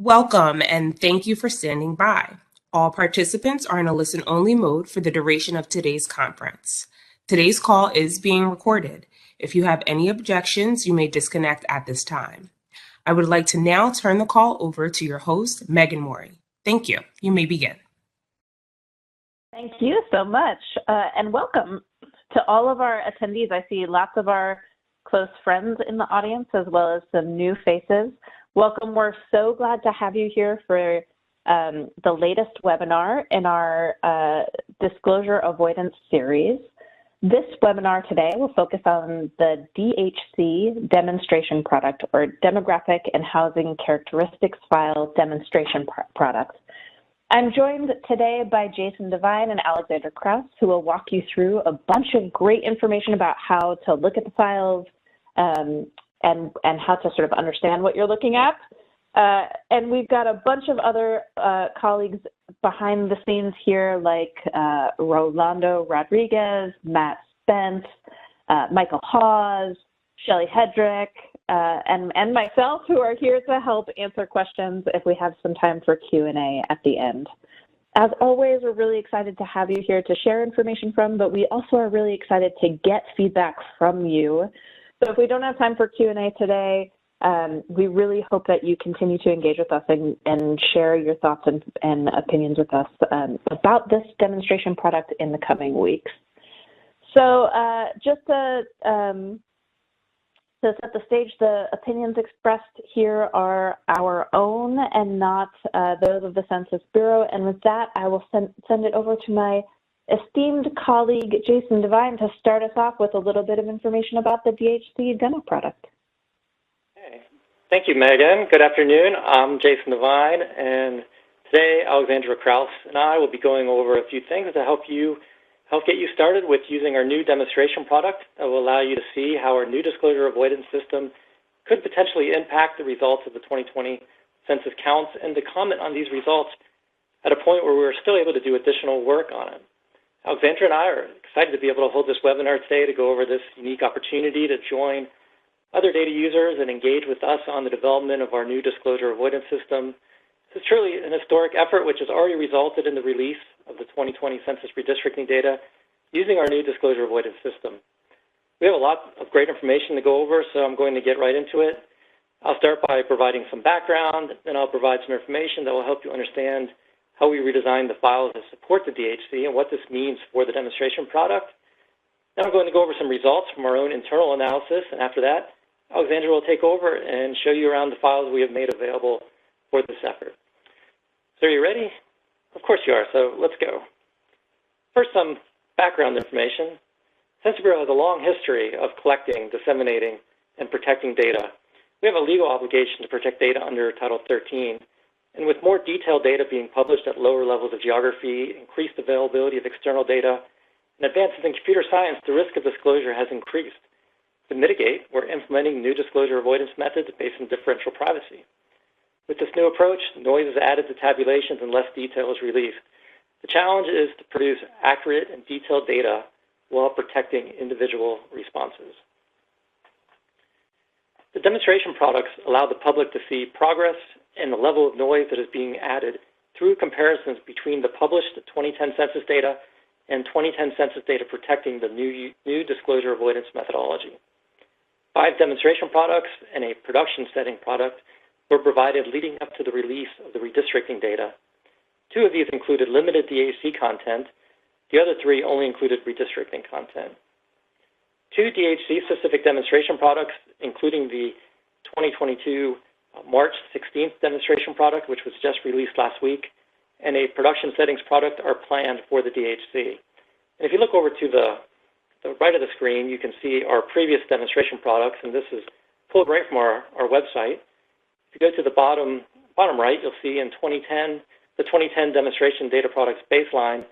Welcome and thank you for standing by. All participants are in a listen-only mode for the duration of today's conference. Today's call is being recorded. If you have any objections, you may disconnect at this time. I would like to now turn the call over to your host, Megan Morey. Thank you. You may begin. Thank you so much, and welcome to all of our attendees. I see lots of our close friends in the audience, as well as some new faces. Welcome. We're so glad to have you here for the latest webinar in our disclosure avoidance series. This webinar today will focus on the DHC demonstration product, or Demographic and Housing Characteristics File Demonstration Product. I'm joined today by Jason Devine and Alexandra Krause, who will walk you through a bunch of great information about how to look at the files and how to sort of understand what you're looking at. And we've got a bunch of other colleagues behind the scenes here, like Rolando Rodriguez, Matt Spence, Michael Hawes, Shelley Hedrick, and myself, who are here to help answer questions if we have some time for Q&A at the end. As always, we're really excited to have you here to share information from, but we also are really excited to get feedback from you. So if we don't have time for Q&A today, we really hope that you continue to engage with us and share your thoughts and opinions with us about this demonstration product in the coming weeks. So just to set the stage, the opinions expressed here are our own and not those of the Census Bureau. And with that, I will send it over to my esteemed colleague, Jason Devine, to start us off with a little bit of information about the DHC demo product. Okay. Thank you, Megan. Good afternoon. I'm Jason Devine, and today Alexandra Krause and I will be going over a few things to help get you started with using our new demonstration product that will allow you to see how our new disclosure avoidance system could potentially impact the results of the 2020 census counts, and to comment on these results at a point where we're still able to do additional work on it. Alexandra and I are excited to be able to hold this webinar today to go over this unique opportunity to join other data users and engage with us on the development of our new disclosure avoidance system. This is truly an historic effort which has already resulted in the release of the 2020 census redistricting data using our new disclosure avoidance system. We have a lot of great information to go over, so I'm going to get right into it. I'll start by providing some background, then I'll provide some information that will help you understand how we redesigned the files to support the DHC and what this means for the demonstration product. Then I'm going to go over some results from our own internal analysis, and after that, Alexandra will take over and show you around the files we have made available for this effort. So are you ready? Of course you are, so let's go. First, some background information. Census Bureau has a long history of collecting, disseminating, and protecting data. We have a legal obligation to protect data under Title 13, and with more detailed data being published at lower levels of geography, increased availability of external data, and advances in computer science, the risk of disclosure has increased. To mitigate, we're implementing new disclosure avoidance methods based on differential privacy. With this new approach, noise is added to tabulations and less detail is released. The challenge is to produce accurate and detailed data while protecting individual responses. The demonstration products allow the public to see progress and the level of noise that is being added through comparisons between the published 2010 census data and 2010 census data protecting the new disclosure avoidance methodology. 5 demonstration products and a production setting product were provided leading up to the release of the redistricting data. 2 of these included limited DHC content. The other 3 only included redistricting content. 2 DHC-specific demonstration products, including the 2022 March 16th demonstration product, which was just released last week, and a production settings product are planned for the DHC. And if you look over to the right of the screen, you can see our previous demonstration products, and this is pulled right from our website. If you go to the bottom right, you'll see in 2010, the 2010 demonstration data products baseline,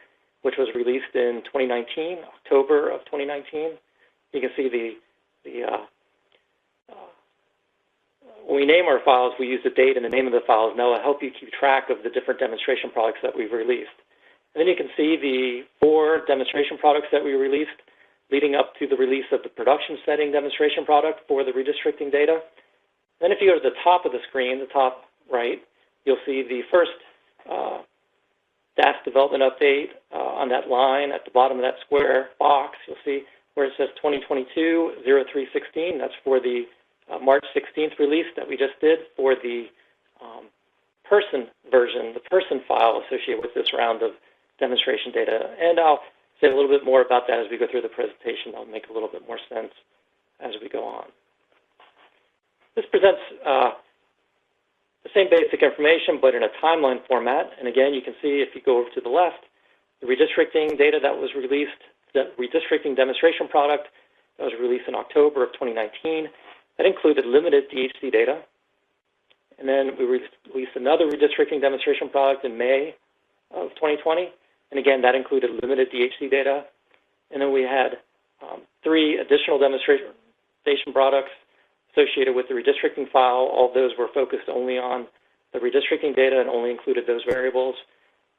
which was released in 2019, October of 2019. You can see when we name our files, we use the date and the name of the files, and that will help you keep track of the different demonstration products that we've released. And then you can see the 4 demonstration products that we released leading up to the release of the production setting demonstration product for the redistricting data. Then if you go to the top of the screen, the top right, you'll see the first staff development update on that line at the bottom of that square box. You'll see where it says 2022-0316. That's for the March 16th release that we just did for the person version, the person file associated with this round of demonstration data. And I'll say a little bit more about that as we go through the presentation. That'll make a little bit more sense as we go on. This presents the same basic information, but in a timeline format. And again, you can see if you go over to the left, the redistricting data that was released, the redistricting demonstration product that was released in October of 2019. That included limited DHC data. And then we released another redistricting demonstration product in May of 2020. And again, that included limited DHC data. And then we had 3 additional demonstration products associated with the redistricting file. All of those were focused only on the redistricting data and only included those variables.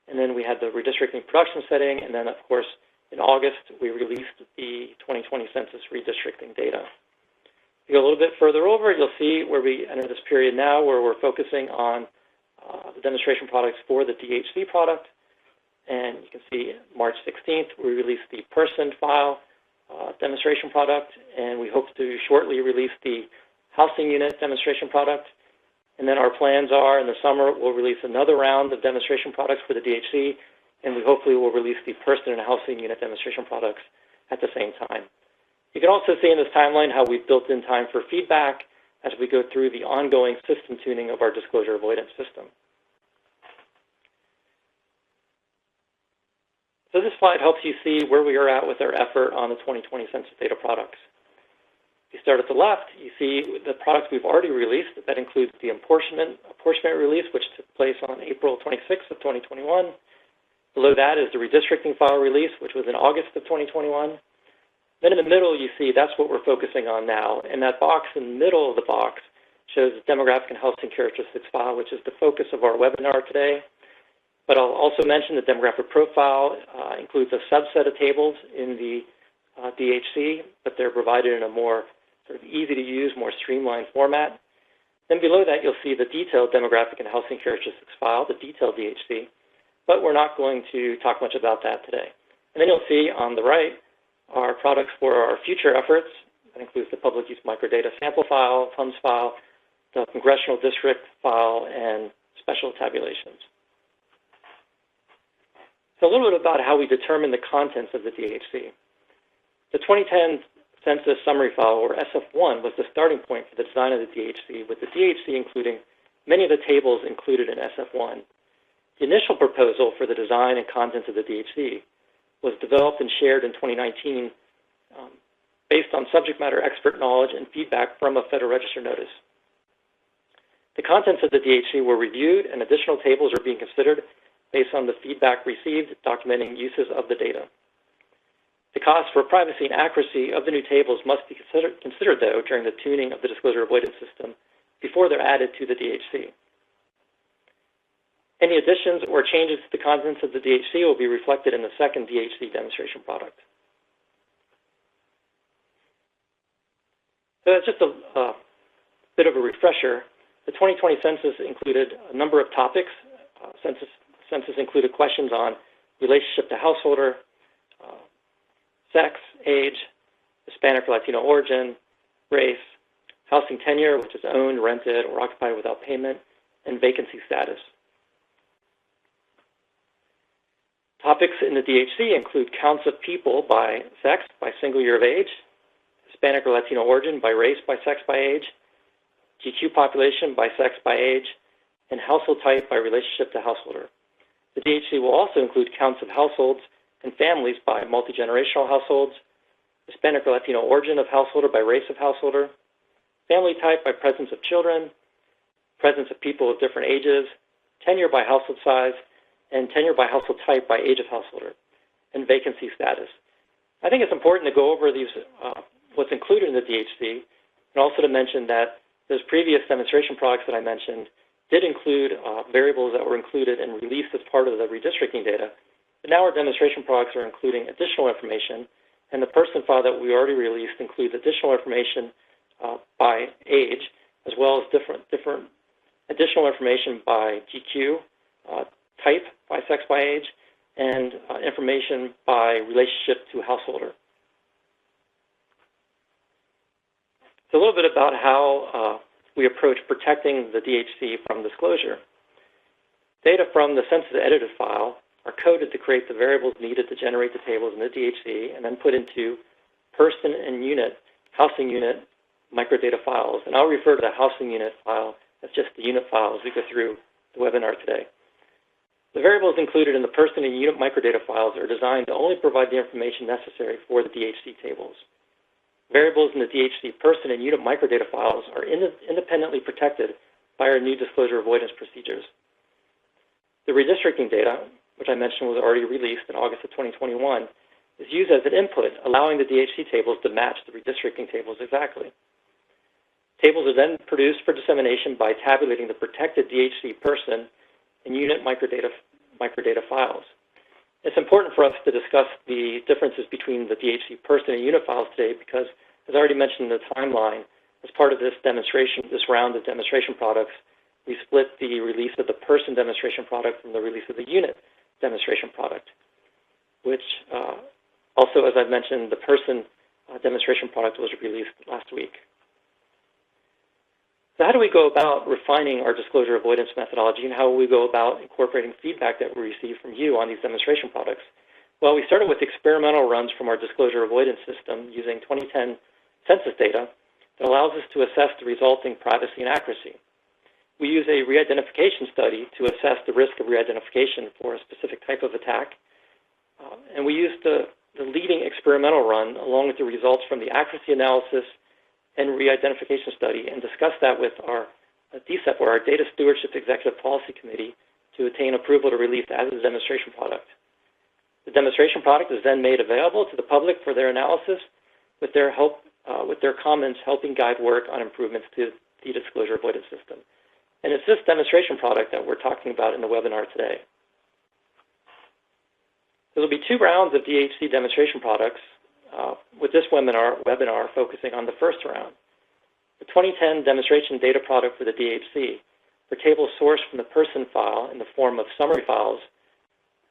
And then we had the redistricting production setting. And then, of course, in August, we released the 2020 census redistricting data. If you go a little bit further over, you'll see where we enter this period now where we're focusing on the demonstration products for the DHC product. And you can see March 16th, we released the person file demonstration product, and we hope to shortly release the housing unit demonstration product. And then our plans are in the summer, we'll release another round of demonstration products for the DHC, and we hopefully will release the person and housing unit demonstration products at the same time. You can also see in this timeline how we've built in time for feedback as we go through the ongoing system tuning of our disclosure avoidance system. So this slide helps you see where we are at with our effort on the 2020 census data products. If you start at the left, you see the products we've already released. That includes the apportionment release, which took place on April 26th of 2021. Below that is the redistricting file release, which was in August of 2021. Then in the middle, you see that's what we're focusing on now. And that box in the middle of the box shows the demographic and housing characteristics file, which is the focus of our webinar today. But I'll also mention the demographic profile includes a subset of tables in the DHC, but they're provided in a more sort of easy to use, more streamlined format. Then below that, you'll see the detailed demographic and housing characteristics file, the detailed DHC, but we're not going to talk much about that today. And then you'll see on the right our products for our future efforts. That includes the public use microdata sample file, PUMS file, the congressional district file, and special tabulations. So a little bit about how we determine the contents of the DHC. The 2010 Census Summary File, or SF1, was the starting point for the design of the DHC, with the DHC including many of the tables included in SF1. The initial proposal for the design and contents of the DHC was developed and shared in 2019 based on subject matter expert knowledge and feedback from a Federal Register notice. The contents of the DHC were reviewed and additional tables are being considered based on the feedback received documenting uses of the data. The cost for privacy and accuracy of the new tables must be considered though, during the tuning of the disclosure avoidance system before they're added to the DHC. Any additions or changes to the contents of the DHC will be reflected in the second DHC demonstration product. So that's just a bit of a refresher. The 2020 census included a number of topics. Census included questions on relationship to householder, sex, age, Hispanic or Latino origin, race, housing tenure, which is owned, rented, or occupied without payment, and vacancy status. Topics in the DHC include counts of people by sex, by single year of age, Hispanic or Latino origin, by race, by sex, by age, GQ population by sex, by age, and household type by relationship to householder. The DHC will also include counts of households and families by multi-generational households, Hispanic or Latino origin of householder by race of householder, family type by presence of children, presence of people of different ages, tenure by household size, and tenure by household type by age of householder, and vacancy status. I think it's important to go over these, what's included in the DHC, and also to mention that those previous demonstration products that I mentioned did include variables that were included and released as part of the redistricting data. But now our demonstration products are including additional information, and the person file that we already released includes additional information by age, as well as different additional information by GQ, type by sex by age, and information by relationship to householder. So a little bit about how we approach protecting the DHC from disclosure. Data from the census edited file are coded to create the variables needed to generate the tables in the DHC and then put into person and unit, housing unit microdata files. And I'll refer to the housing unit file as just the unit file as we go through the webinar today. The variables included in the person and unit microdata files are designed to only provide the information necessary for the DHC tables. Variables in the DHC person and unit microdata files are independently protected by our new disclosure avoidance procedures. The redistricting data, which I mentioned was already released in August of 2021, is used as an input, allowing the DHC tables to match the redistricting tables exactly. Tables are then produced for dissemination by tabulating the protected DHC person and unit microdata files. It's important for us to discuss the differences between the DHC person and unit files today because, as I already mentioned in the timeline, as part of this demonstration, this round of demonstration products, we split the release of the person demonstration product from the release of the unit demonstration product, which also, as I've mentioned, the person demonstration product was released last week. So how do we go about refining our disclosure avoidance methodology, and how will we go about incorporating feedback that we receive from you on these demonstration products? Well, we started with experimental runs from our disclosure avoidance system using 2010 census data that allows us to assess the resulting privacy and accuracy. We use a re-identification study to assess the risk of re-identification for a specific type of attack. And we used the leading experimental run along with the results from the accuracy analysis and re-identification study and discuss that with our DSEP, or our Data Stewardship Executive Policy Committee, to attain approval to release as a demonstration product. The demonstration product is then made available to the public for their analysis with their comments helping guide work on improvements to the disclosure avoidance system. And it's this demonstration product that we're talking about in the webinar today. There will be 2 rounds of DHC demonstration products, with this webinar focusing on the first round. The 2010 demonstration data product for the DHC for tables sourced from the person file in the form of summary files,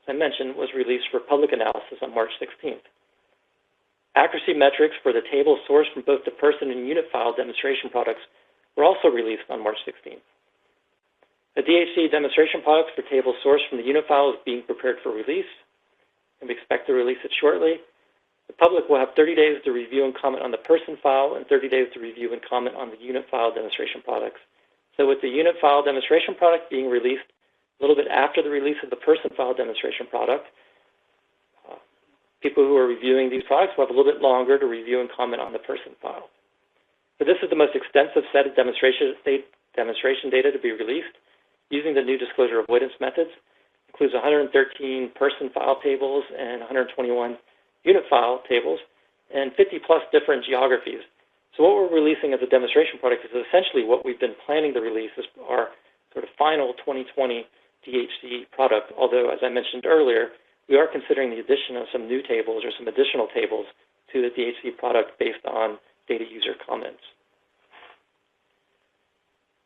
as I mentioned, was released for public analysis on March 16th. Accuracy metrics for the tables sourced from both the person and unit file demonstration products were also released on March 16th. The DHC demonstration products for tables sourced from the unit file is being prepared for release, and we expect to release it shortly. The public will have 30 days to review and comment on the person file and 30 days to review and comment on the unit file demonstration products. So with the unit file demonstration product being released a little bit after the release of the person file demonstration product, people who are reviewing these products will have a little bit longer to review and comment on the person file. So this is the most extensive set of demonstration data to be released using the new disclosure avoidance methods. It includes 113 person file tables and 121 unit file tables, and 50-plus different geographies. So what we're releasing as a demonstration product is essentially what we've been planning to release as our sort of final 2020 DHC product, although, as I mentioned earlier, we are considering the addition of some new tables or some additional tables to the DHC product based on data user comments.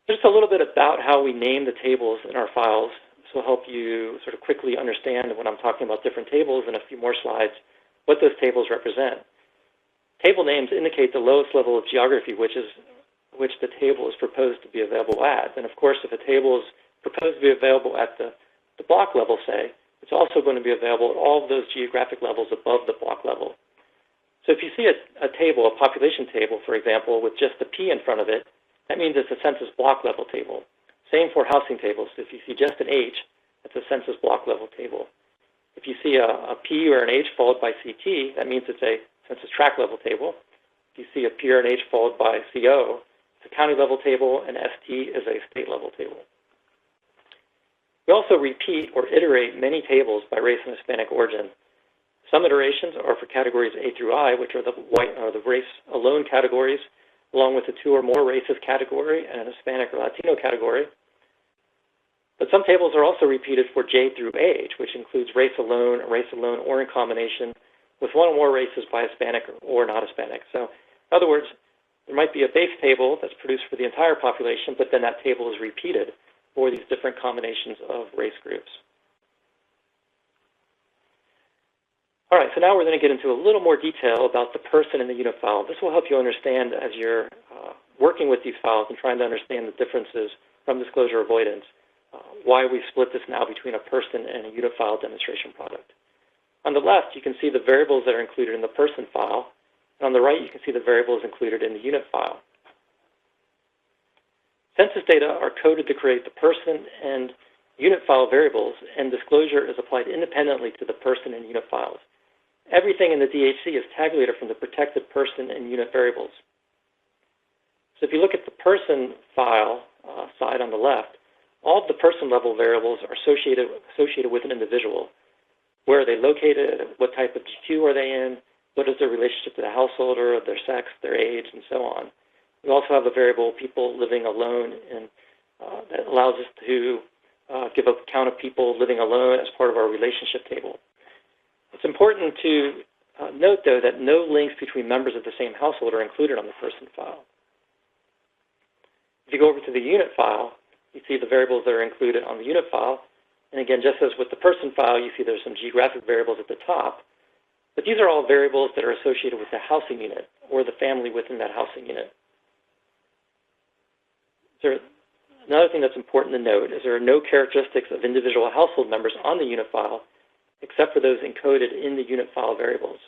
Just a little bit about how we name the tables in our files. This will help you sort of quickly understand when I'm talking about different tables in a few more slides what those tables represent. Table names indicate the lowest level of geography which the table is proposed to be available at. And of course, if a table is proposed to be available at the block level, say, it's also going to be available at all of those geographic levels above the block level. So if you see a table, a population table, for example, with just a P in front of it, that means it's a census block level table. Same for housing tables. If you see just an H, that's a census block level table. If you see a P or an H followed by CT, that means it's a census tract level table. If you see a P or an H followed by CO, it's a county level table, and ST is a state level table. We also repeat or iterate many tables by race and Hispanic origin. Some iterations are for categories A through I, which are the race alone categories, along with the 2 or more races category and a Hispanic or Latino category. But some tables are also repeated for J through age, which includes race alone or in combination with 1 or more races by Hispanic or not Hispanic. So in other words, there might be a base table that's produced for the entire population, but then that table is repeated for these different combinations of race groups. All right, so now we're going to get into a little more detail about the person in the unit file. This will help you understand as you're working with these files and trying to understand the differences from disclosure avoidance, why we split this now between a person and a unit file demonstration product. On the left, you can see the variables that are included in the person file, and on the right, you can see the variables included in the unit file. Census data are coded to create the person and unit file variables, and disclosure is applied independently to the person and unit files. Everything in the DHC is tabulated from the protected person and unit variables. So if you look at the person file side on the left, all of the person level variables are associated with an individual. Where are they located? What type of GQ are they in? What is their relationship to the householder, their sex, their age, and so on. We also have a variable, people living alone, and that allows us to give a count of people living alone as part of our relationship table. It's important to note, though, that no links between members of the same household are included on the person file. If you go over to the unit file, you see the variables that are included on the unit file. And again, just as with the person file, you see there's some geographic variables at the top. But these are all variables that are associated with the housing unit or the family within that housing unit. Another thing that's important to note is there are no characteristics of individual household members on the unit file except for those encoded in the unit file variables.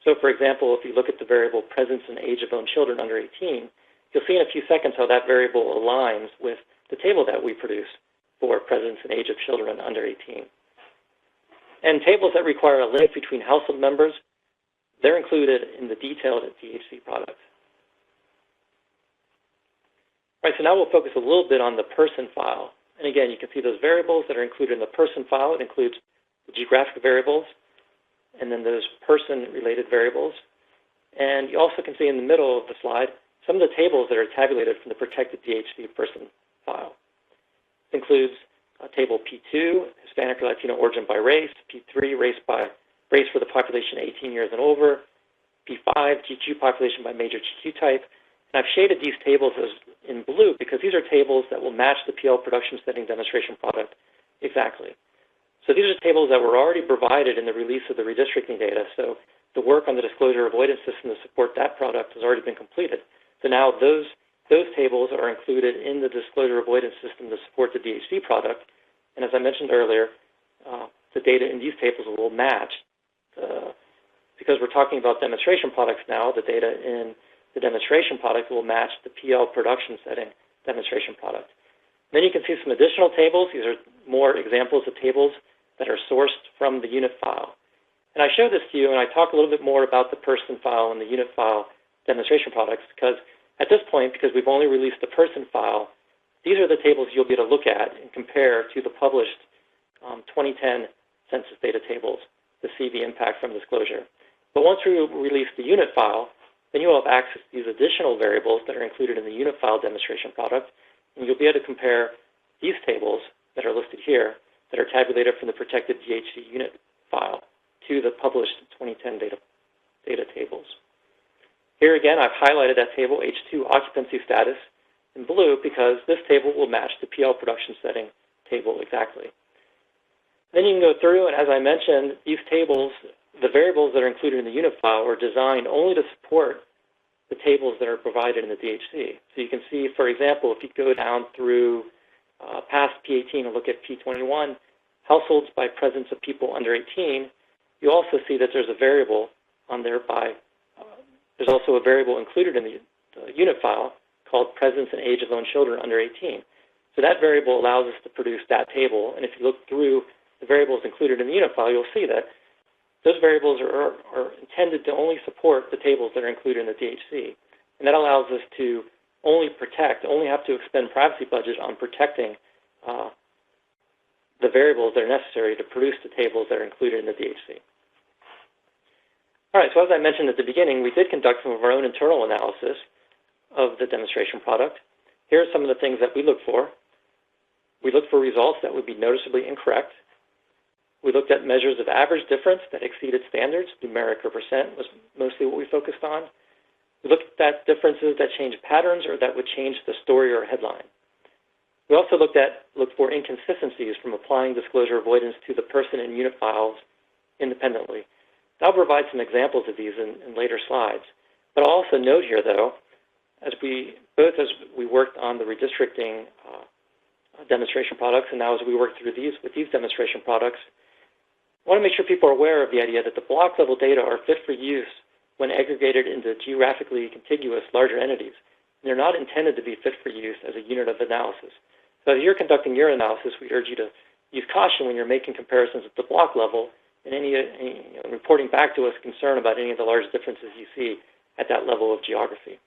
So for example, if you look at the variable presence and age of own children under 18, you'll see in a few seconds how that variable aligns with the table that we produce for presence and age of children under 18. And tables that require a link between household members, they're included in the detailed DHC product. All right, so now we'll focus a little bit on the person file. And again, you can see those variables that are included in the person file. It includes the geographic variables and then those person-related variables. And you also can see in the middle of the slide some of the tables that are tabulated from the protected DHC person file. This includes table P2, Hispanic or Latino origin by race, P3, race for the population 18 years and over, P5, GQ population by major GQ type. And I've shaded these tables as in blue because these are tables that will match the PL production setting demonstration product exactly. So these are tables that were already provided in the release of the redistricting data. So the work on the disclosure avoidance system to support that product has already been completed. So now those tables are included in the disclosure avoidance system to support the DHC product. And as I mentioned earlier, the data in these tables will match. Because we're talking about demonstration products now, the data in the demonstration product will match the PL production setting demonstration product. Then you can see some additional tables. These are more examples of tables that are sourced from the unit file. And I show this to you, and I talk a little bit more about the person file and the unit file demonstration products because at this point, because we've only released the person file, these are the tables you'll be able to look at and compare to the published 2010 census data tables to see the impact from disclosure. But once we release the unit file, then you'll have access to these additional variables that are included in the unit file demonstration product, and you'll be able to compare these tables that are listed here that are tabulated from the protected DHC unit file to the published 2010 data tables. Here again, I've highlighted that table, H2 occupancy status, in blue because this table will match the PL production setting table exactly. Then you can go through, and as I mentioned, these tables, the variables that are included in the unit file are designed only to support the tables that are provided in the DHC. So you can see, for example, if you go down through past P18 and look at P21, households by presence of people under 18, you also see that there's a variable on there by, there's also a variable included in the unit file called presence and age of own children under 18. So that variable allows us to produce that table, and if you look through the variables included in the unit file, you'll see that those variables are intended to only support the tables that are included in the DHC. And that allows us to only have to expend privacy budget on protecting the variables that are necessary to produce the tables that are included in the DHC. All right, so as I mentioned at the beginning, we did conduct some of our own internal analysis of the demonstration product. Here are some of the things that we look for. We look for results that would be noticeably incorrect. We looked at measures of average difference that exceeded standards, numeric or percent was mostly what we focused on. We looked at differences that change patterns or that would change the story or headline. We also looked for inconsistencies from applying disclosure avoidance to the person and unit files independently. I'll provide some examples of these in later slides. But I'll also note here, though, as we worked on the redistricting demonstration products, and now as we work through these with these demonstration products, I want to make sure people are aware of the idea that the block level data are fit for use when aggregated into geographically contiguous larger entities. And they're not intended to be fit for use as a unit of analysis. So as you're conducting your analysis, we urge you to use caution when you're making comparisons at the block level and any reporting back to us concern about any of the large differences you see at that level of geography.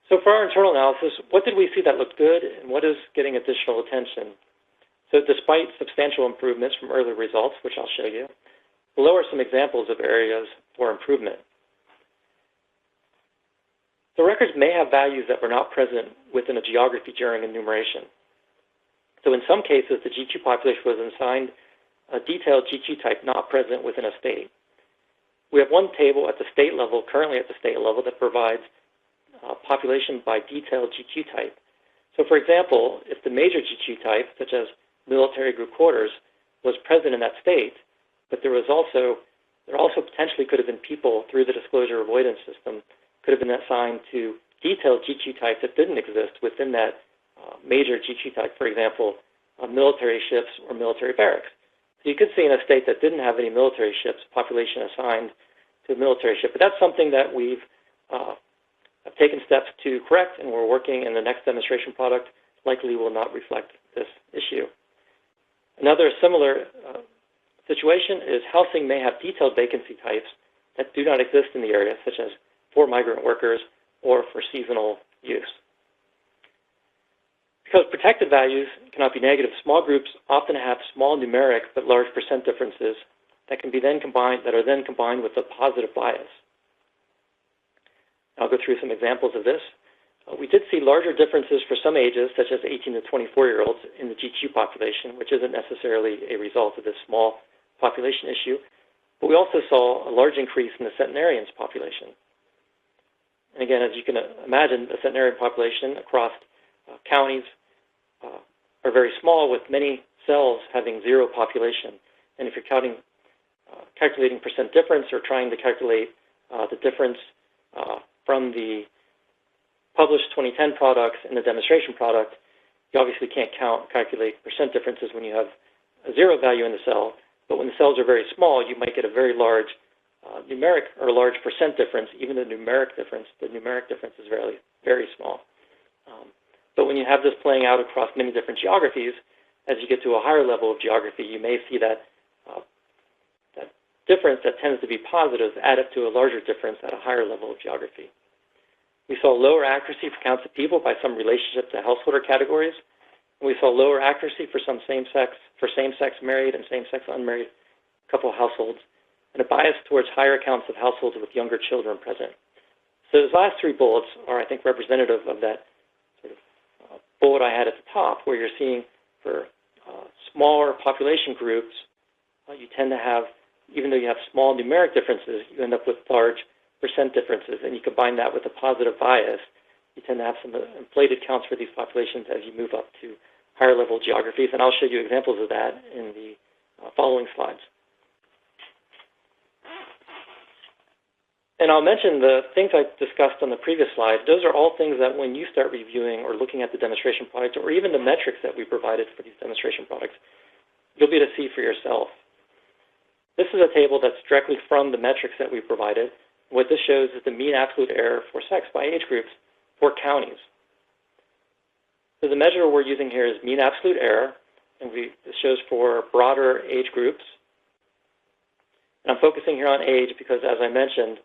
So for our internal analysis, what did we see that looked good and what is getting additional attention? So despite substantial improvements from earlier results, which I'll show you, below are some examples of areas for improvement. The records may have values that were not present within a geography during enumeration. So in some cases, the GQ population was assigned a detailed GQ type not present within a state. We have one table at the state level, currently at the state level, that provides population by detailed GQ type. So for example, if the major GQ type, such as military group quarters, was present in that state, but there also potentially could have been people through the disclosure avoidance system could have been assigned to detailed GQ types that didn't exist within that major GQ type, for example, military ships or military barracks. So you could see in a state that didn't have any military ships, population assigned to a military ship. But that's something that we've have taken steps to correct, and we're working in the next demonstration product, likely will not reflect this issue. Another similar situation is housing may have detailed vacancy types that do not exist in the area, such as for migrant workers or for seasonal use. Because protected values cannot be negative, small groups often have small numeric but large percent differences that are then combined with a positive bias. I'll go through some examples of this. We did see larger differences for some ages, such as 18 to 24-year-olds in the GQ population, which isn't necessarily a result of this small population issue. But we also saw a large increase in the centenarians population. And again, as you can imagine, the centenarian population across counties are very small, with many cells having zero population. And if you're calculating percent difference or trying to calculate the difference from the published 2010 products and the demonstration product, you obviously can't calculate percent differences when you have a zero value in the cell. But when the cells are very small, you might get a very large numeric or large percent difference. Even the numeric difference is very, very small. But when you have this playing out across many different geographies, as you get to a higher level of geography, you may see that that difference that tends to be positive add up to a larger difference at a higher level of geography. We saw lower accuracy for counts of people by some relationship to householder categories. And we saw lower accuracy for some same-sex married and same-sex unmarried couple households, and a bias towards higher counts of households with younger children present. So those last three bullets are, I think, representative of that sort of bullet I had at the top, where you're seeing for smaller population groups, you tend to have, even though you have small numeric differences, you end up with large percent differences, and you combine that with a positive bias, you tend to have some inflated counts for these populations as you move up to higher level geographies, and I'll show you examples of that in the following slides. And I'll mention the things I discussed on the previous slide. Those are all things that when you start reviewing or looking at the demonstration product, or even the metrics that we provided for these demonstration products, you'll be able to see for yourself. This is a table that's directly from the metrics that we provided. What this shows is the mean absolute error for sex by age groups for counties. So the measure we're using here is mean absolute error, and this shows for broader age groups. And I'm focusing here on age because, as I mentioned,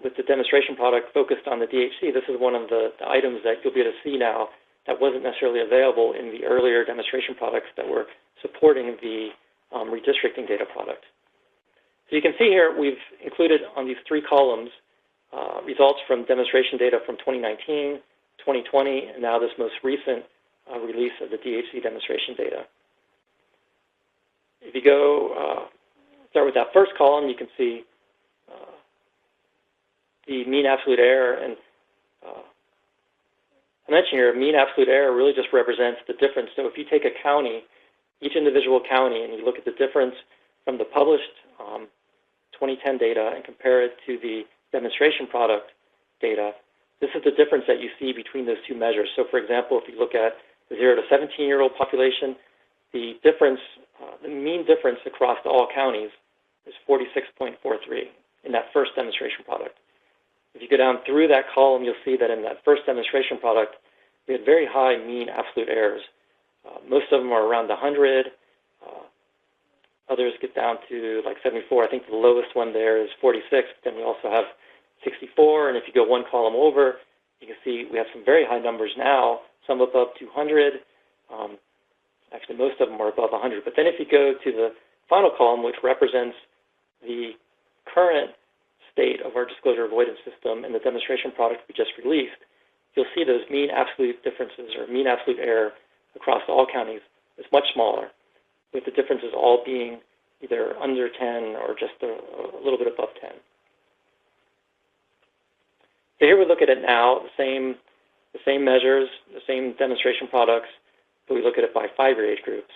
with the demonstration product focused on the DHC, this is one of the items that you'll be able to see now that wasn't necessarily available in the earlier demonstration products that were supporting the redistricting data product. So you can see here we've included on these three columns results from demonstration data from 2019, 2020, and now this most recent release of the DHC demonstration data. If you go start with that first column, you can see the mean absolute error, and I mentioned here, mean absolute error really just represents the difference. So if you take a county, each individual county, and you look at the difference from the published 2010 data and compare it to the demonstration product data, this is the difference that you see between those two measures. So for example, if you look at the 0 to 17-year-old population, the difference, the mean difference across all counties is 46.43 in that first demonstration product. If you go down through that column, you'll see that in that first demonstration product, we had very high mean absolute errors. Most of them are around 100. Others get down to like 74. I think the lowest one there is 46. Then we also have 64. And if you go one column over, you can see we have some very high numbers now, some above 200. Actually, most of them are above 100. But then if you go to the final column, which represents the current state of our disclosure avoidance system and the demonstration product we just released, you'll see those mean absolute differences or mean absolute error across all counties is much smaller, with the differences all being either under 10 or just a little bit above 10. So here we look at it now, the same measures, the same demonstration products, but we look at it by 5-year age groups.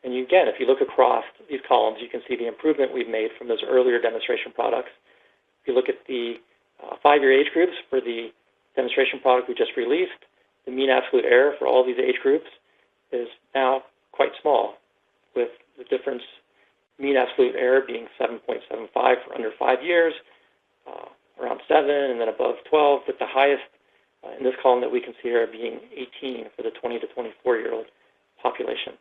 And you, again, if you look across these columns, you can see the improvement we've made from those earlier demonstration products. If you look at the 5-year age groups for the demonstration product we just released, the mean absolute error for all these age groups is now quite small, with the difference, mean absolute error being 7.75 for under 5 years, around 7, and then above 12, with the highest in this column that we can see here being 18 for the 20 to 24-year-old population.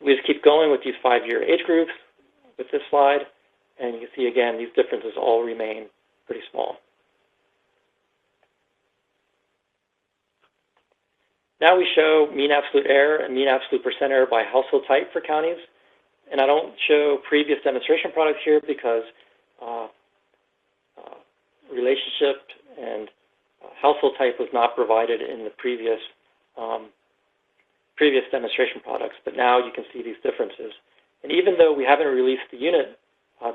We just keep going with these 5-year age groups with this slide, and you can see, again, these differences all remain pretty small. Now we show mean absolute error and mean absolute percent error by household type for counties. And I don't show previous demonstration products here because relationship and household type was not provided in the previous demonstration products. But now you can see these differences. And even though we haven't released the unit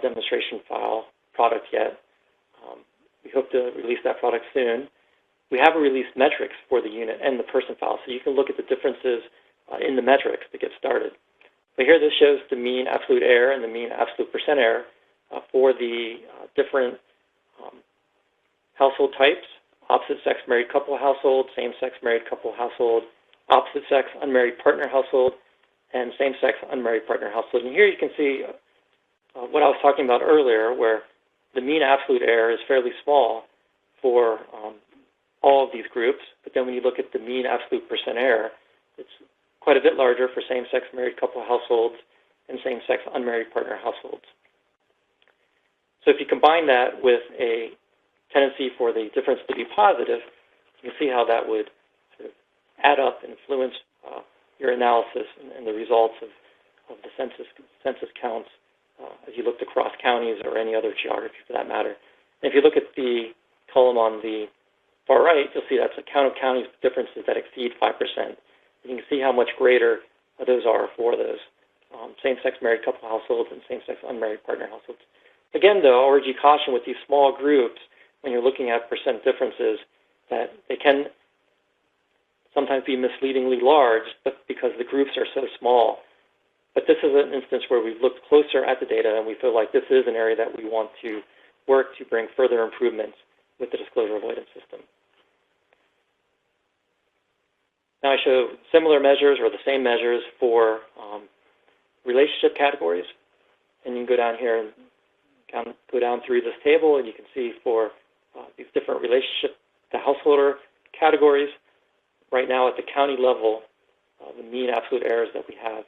demonstration file product yet, we hope to release that product soon. We haven't released metrics for the unit and the person file, so you can look at the differences in the metrics to get started. But here this shows the mean absolute error and the mean absolute percent error for the different household types: opposite-sex married couple household, same-sex married couple household, opposite-sex unmarried partner household, and same-sex unmarried partner household. And here you can see what I was talking about earlier, where the mean absolute error is fairly small for all of these groups, but then when you look at the mean absolute percent error, it's quite a bit larger for same-sex married couple households and same-sex unmarried partner households. So if you combine that with a tendency for the difference to be positive, you can see how that would sort of add up and influence your analysis and the results of the census counts as you looked across counties or any other geography for that matter. And if you look at the column on the far right, you'll see that's a count of counties with differences that exceed 5%. You can see how much greater those are for those same-sex married couple households and same-sex unmarried partner households. Again, though, I'll urge you caution with these small groups when you're looking at percent differences that they can sometimes be misleadingly large, but because the groups are so small. But this is an instance where we've looked closer at the data, and we feel like this is an area that we want to work to bring further improvements with the disclosure avoidance system. Now I show similar measures or the same measures for relationship categories. And you can go down here and go down through this table, and you can see for these different relationship to householder categories. Right now at the county level, the mean absolute errors that we have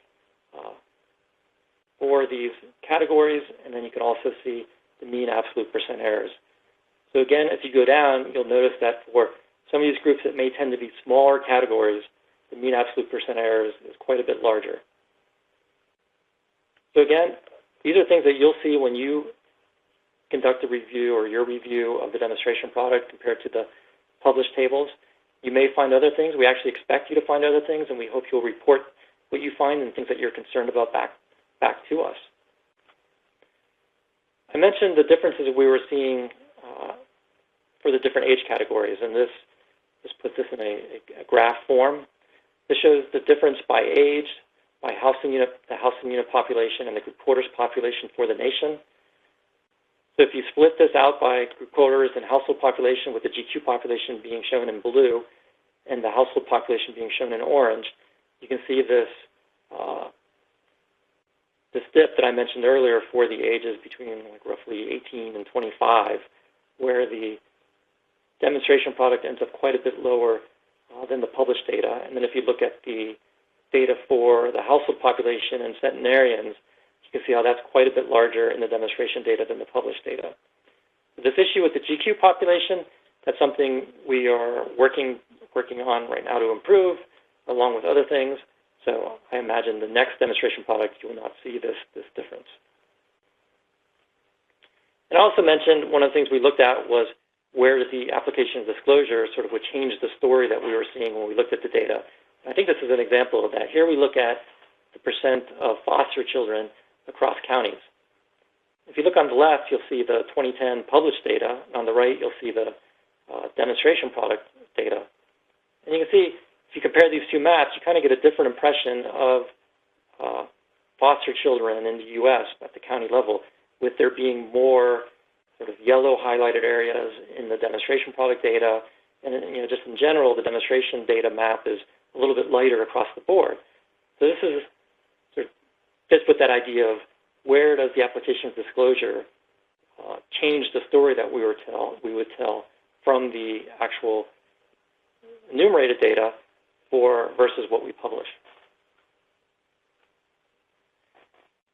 for these categories, and then you can also see the mean absolute percent errors. So again, if you go down, you'll notice that for some of these groups that may tend to be smaller categories, the mean absolute percent error is quite a bit larger. So again, these are things that you'll see when you conduct a review or your review of the demonstration product compared to the published tables. You may find other things. We actually expect you to find other things, and we hope you'll report what you find and things that you're concerned about back to us. I mentioned the differences that we were seeing for the different age categories, and this just put this in a graph form. This shows the difference by age, by housing unit, the housing unit population, and the group quarters population for the nation. So if you split this out by group quarters and household population, with the GQ population being shown in blue and the household population being shown in orange, you can see this this dip that I mentioned earlier for the ages between like roughly 18 and 25, where the demonstration product ends up quite a bit lower than the published data. And then if you look at the data for the household population and centenarians, you can see how that's quite a bit larger in the demonstration data than the published data. This issue with the GQ population, that's something we are working on right now to improve, along with other things. So I imagine the next demonstration product, you will not see this difference. And I also mentioned one of the things we looked at was where does the application of disclosure sort of would change the story that we were seeing when we looked at the data. And I think this is an example of that. Here we look at the percent of foster children across counties. If you look on the left, you'll see the 2010 published data. On the right, you'll see the demonstration product data. And you can see, if you compare these two maps, you kind of get a different impression of foster children in the U.S. at the county level, with there being more sort of yellow highlighted areas in the demonstration product data. And just in general, the demonstration data map is a little bit lighter across the board. So this is sort of fits with that idea of where does the application of disclosure change the story that we would tell from the actual enumerated data versus what we publish.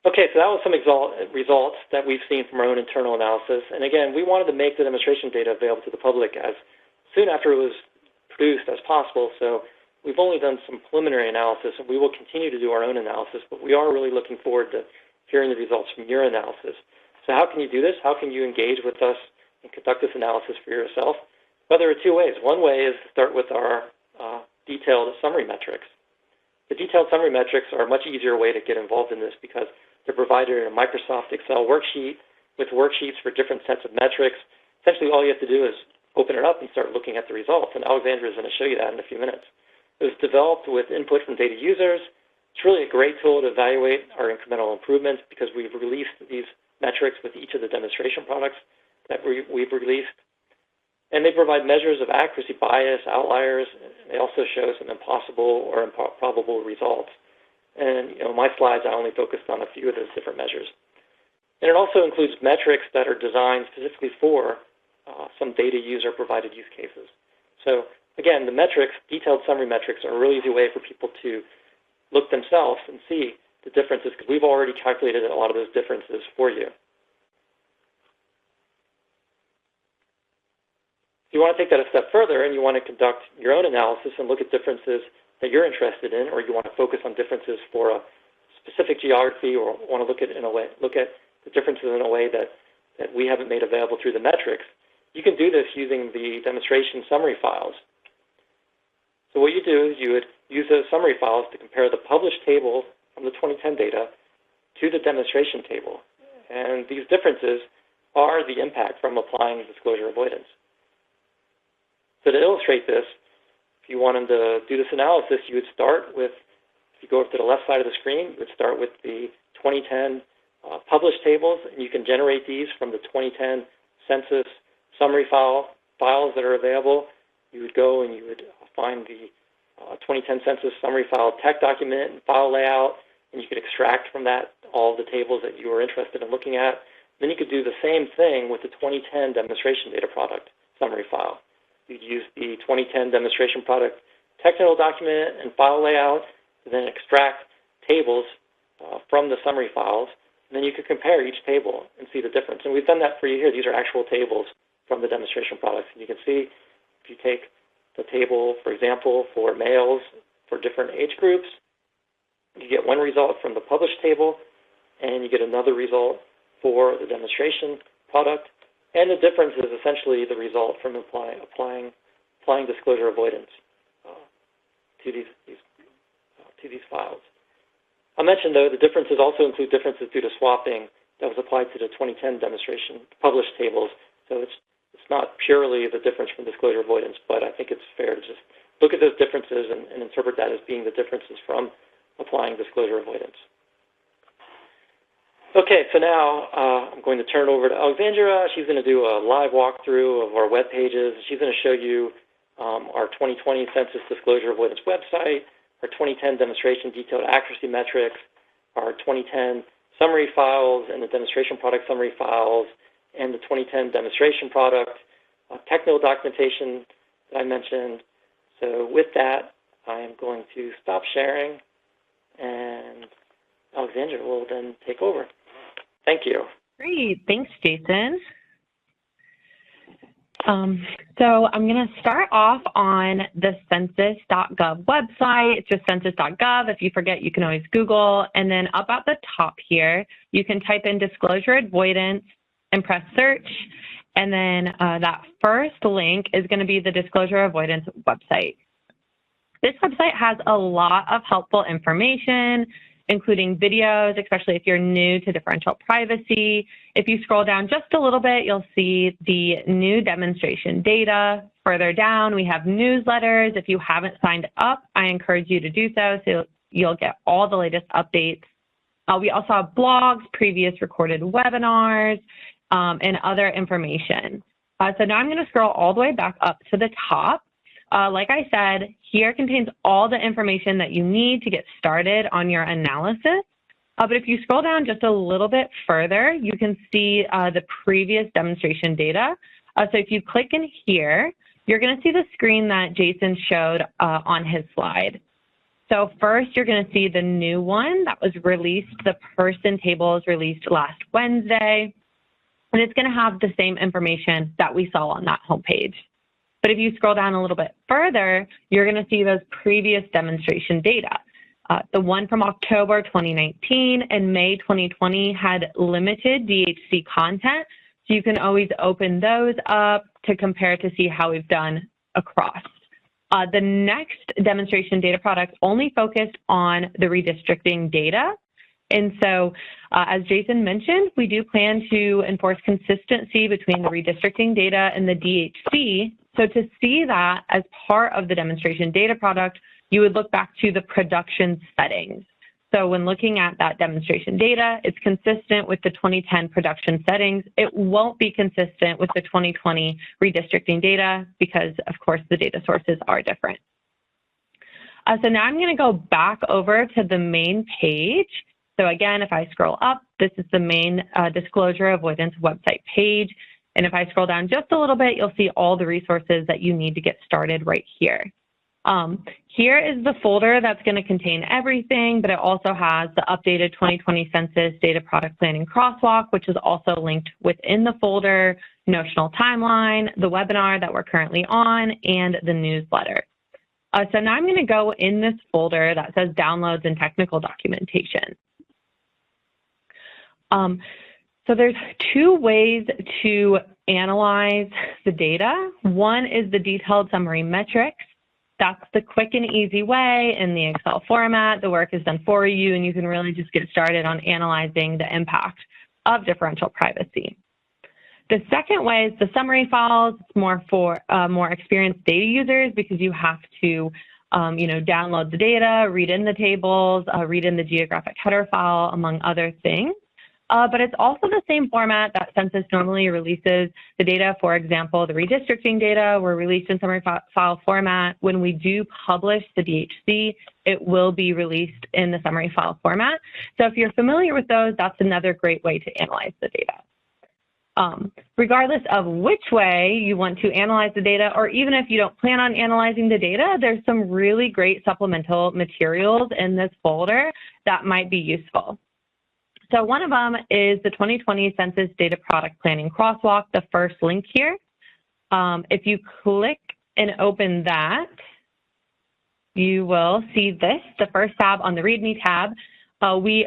Okay, so that was some results that we've seen from our own internal analysis. And again, we wanted to make the demonstration data available to the public as soon after it was produced as possible. So we've only done some preliminary analysis, and we will continue to do our own analysis, but we are really looking forward to hearing the results from your analysis. So how can you do this? How can you engage with us and conduct this analysis for yourself? Well, there are two ways. One way is to start with our detailed summary metrics. The detailed summary metrics are a much easier way to get involved in this because they're provided in a Microsoft Excel worksheet with worksheets for different sets of metrics. Essentially, all you have to do is open it up and start looking at the results, and Alexandra is going to show you that in a few minutes. It was developed with input from data users. It's really a great tool to evaluate our incremental improvements because we've released these metrics with each of the demonstration products that we've released. And they provide measures of accuracy, bias, outliers. They also show some impossible or improbable results. And my slides, I only focused on a few of those different measures. And it also includes metrics that are designed specifically for some data user provided use cases. So again, the metrics, detailed summary metrics, are a really easy way for people to look themselves and see the differences because we've already calculated a lot of those differences for you. If you want to take that a step further and you want to conduct your own analysis and look at differences that you're interested in, or you want to focus on differences for a specific geography, or want to look at the differences in a way that we haven't made available through the metrics, you can do this using the demonstration summary files. So what you do is you would use those summary files to compare the published table from the 2010 data to the demonstration table. And these differences are the impact from applying disclosure avoidance. So to illustrate this, if you wanted to do this analysis, you would start with, if you go up to the left side of the screen, you would start with the 2010 published tables, and you can generate these from the 2010 census summary files that are available. You would go and you would find the 2010 census summary file text document and file layout, and you could extract from that all the tables that you were interested in looking at. Then you could do the same thing with the 2010 demonstration data product summary file. You'd use the 2010 demonstration product technical document and file layout, and then extract tables from the summary files, and then you could compare each table and see the difference. And we've done that for you here. These are actual tables from the demonstration products. And you can see if you take the table, for example, for males for different age groups, you get one result from the published table, and you get another result for the demonstration product. And the difference is essentially the result from applying disclosure avoidance to these files. I'll mention, though, the differences also include differences due to swapping that was applied to the 2010 demonstration published tables. So it's not purely the difference from disclosure avoidance, but I think it's fair to just look at those differences and interpret that as being the differences from applying disclosure avoidance. Okay, so now I'm going to turn it over to Alexandra. She's going to do a live walkthrough of our web pages. She's going to show you our 2020 Census Disclosure Avoidance website, our 2010 demonstration detailed accuracy metrics, our 2010 summary files and the demonstration product summary files, and the 2010 demonstration product, technical documentation that I mentioned. So with that, I am going to stop sharing, and Alexandra will then take over. Thank you. Great. Thanks, Jason. So I'm going to start off on the census.gov website. It's just census.gov. If you forget, you can always Google. And then up at the top here, you can type in disclosure avoidance and press search. And then that first link is going to be the disclosure avoidance website. This website has a lot of helpful information, including videos, especially if you're new to differential privacy. If you scroll down just a little bit, you'll see the new demonstration data. Further down, we have newsletters. If you haven't signed up, I encourage you to do so you'll get all the latest updates. We also have blogs, previous recorded webinars, and other information. So now I'm going to scroll all the way back up to the top. Like I said, here contains all the information that you need to get started on your analysis. But if you scroll down just a little bit further, you can see the previous demonstration data. So if you click in here, you're going to see the screen that Jason showed on his slide. So first, you're going to see the new one that was released. The person table was released last Wednesday, and it's going to have the same information that we saw on that homepage. But if you scroll down a little bit further, you're going to see those previous demonstration data. The one from October 2019 and May 2020 had limited DHC content, so you can always open those up to compare to see how we've done across. The next demonstration data product only focused on the redistricting data. And so, as Jason mentioned, we do plan to enforce consistency between the redistricting data and the DHC. So to see that as part of the demonstration data product, you would look back to the production settings. So when looking at that demonstration data, it's consistent with the 2010 production settings. It won't be consistent with the 2020 redistricting data because, of course, the data sources are different. So now I'm going to go back over to the main page. So again, if I scroll up, this is the main disclosure avoidance website page. And if I scroll down just a little bit, you'll see all the resources that you need to get started right here. Here is the folder that's going to contain everything, but it also has the updated 2020 Census Data Product Planning Crosswalk, which is also linked within the folder, notional timeline, the webinar that we're currently on, and the newsletter. So now I'm going to go in this folder that says downloads and technical documentation. So there's two ways to analyze the data. One is the detailed summary metrics. That's the quick and easy way in the Excel format. The work is done for you, and you can really just get started on analyzing the impact of differential privacy. The second way is the summary files. It's more for more experienced data users because you have to download the data, read in the tables, read in the geographic header file, among other things. But it's also the same format that Census normally releases the data. For example, the redistricting data were released in summary file format. When we do publish the DHC, it will be released in the summary file format. So if you're familiar with those, that's another great way to analyze the data. Regardless of which way you want to analyze the data, or even if you don't plan on analyzing the data, there's some really great supplemental materials in this folder that might be useful. So one of them is the 2020 Census Data Product Planning Crosswalk, the first link here. If you click and open that, you will see this, the first tab on the README tab. We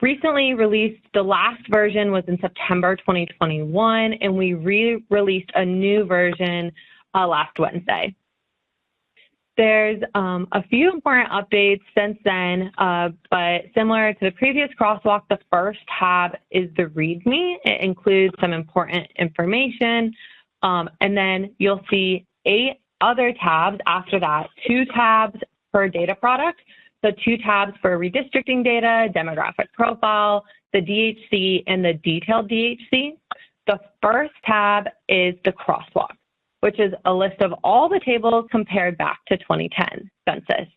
recently released, the last version was in September 2021, and we re-released a new version last Wednesday. There's a few important updates since then, but similar to the previous crosswalk, the first tab is the README. It includes some important information And then you'll see 8 other tabs after that, 2 tabs per data product. So 2 tabs for redistricting data, demographic profile, the DHC, and the detailed DHC. The first tab is the crosswalk, which is a list of all the tables compared back to 2010 census.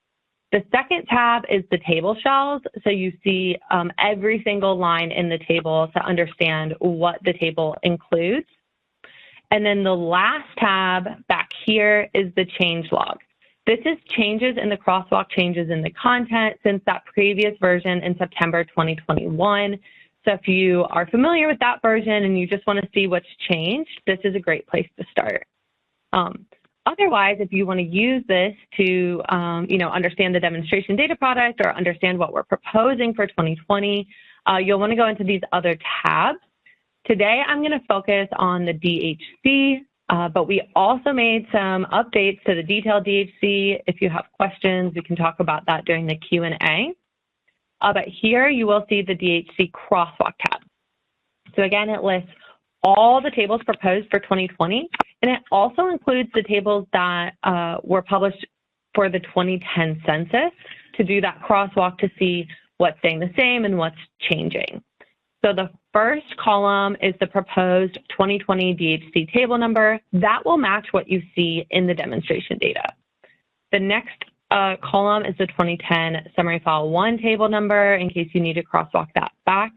The second tab is the table shells. So you see every single line in the table to understand what the table includes. And then the last tab back here is the change log. This is changes in the crosswalk, changes in the content since that previous version in September 2021. So if you are familiar with that version and you just want to see what's changed, this is a great place to start. Otherwise, if you want to use this to understand the demonstration data product or understand what we're proposing for 2020, you'll want to go into these other tabs. Today, I'm going to focus on the DHC, but we also made some updates to the detailed DHC. If you have questions, we can talk about that during the Q&A. But here you will see the DHC crosswalk tab. So again, it lists all the tables proposed for 2020, and it also includes the tables that were published for the 2010 census to do that crosswalk to see what's staying the same and what's changing. So the first column is the proposed 2020 DHC table number. That will match what you see in the demonstration data. The next column is the 2010 summary file 1 table number in case you need to crosswalk that back.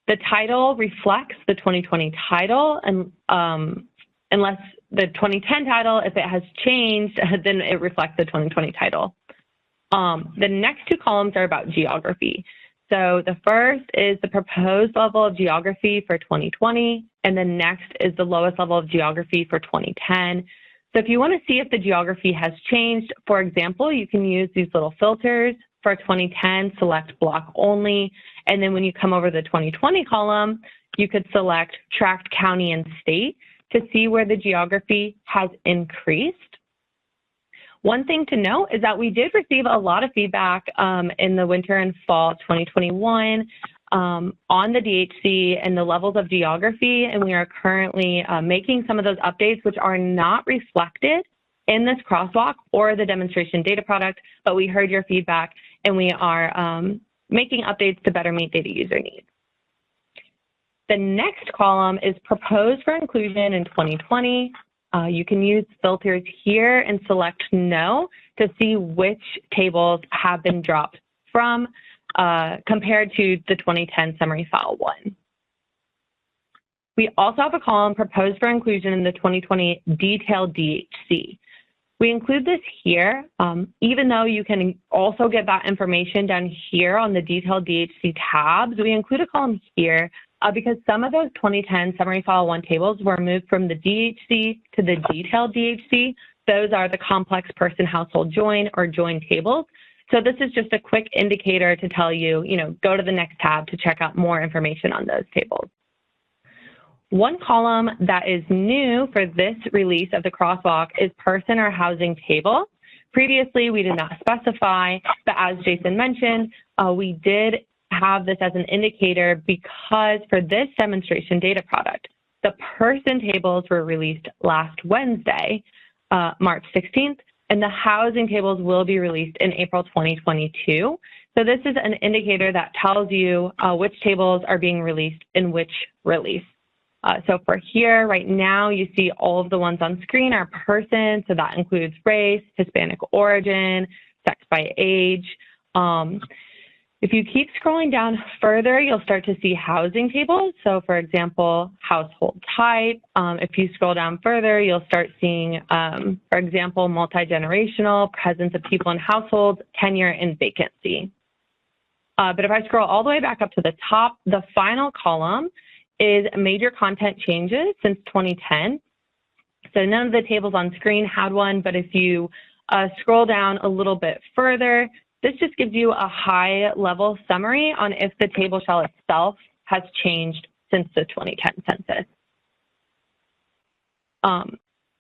The title reflects the 2020 title, and unless the 2010 title, if it has changed, then it reflects the 2020 title. The next 2 columns are about geography. So the first is the proposed level of geography for 2020, and the next is the lowest level of geography for 2010. So if you want to see if the geography has changed, for example, you can use these little filters. For 2010, select block only, and then when you come over the 2020 column, you could select tract, county, and state to see where the geography has increased. One thing to note is that we did receive a lot of feedback in the winter and fall 2021 on the DHC and the levels of geography, and we are currently making some of those updates which are not reflected in this crosswalk or the demonstration data product, but we heard your feedback and we are making updates to better meet data user needs. The next column is proposed for inclusion in 2020. You can use filters here and select no to see which tables have been dropped from compared to the 2010 summary file 1. We also have a column proposed for inclusion in the 2020 detailed DHC. We include this here, even though you can also get that information down here on the detailed DHC tabs. We include a column here because some of those 2010 summary file 1 tables were moved from the DHC to the detailed DHC. Those are the complex person household join or join tables. So this is just a quick indicator to tell you, go to the next tab to check out more information on those tables. One column that is new for this release of the crosswalk is person or housing table. Previously, we did not specify, but as Jason mentioned, we did have this as an indicator because for this demonstration data product, the person tables were released last Wednesday, March 16th, and the housing tables will be released in April 2022. So this is an indicator that tells you which tables are being released in which release. So for here, right now, you see all of the ones on screen are person, so that includes race, Hispanic origin, sex by age. If you keep scrolling down further, you'll start to see housing tables. So for example, household type. If you scroll down further, you'll start seeing, for example, multi-generational, presence of people in households, tenure, and vacancy. But if I scroll all the way back up to the top, the final column is major content changes since 2010. So none of the tables on screen had one, but if you scroll down a little bit further, this just gives you a high-level summary on if the table shell itself has changed since the 2010 census.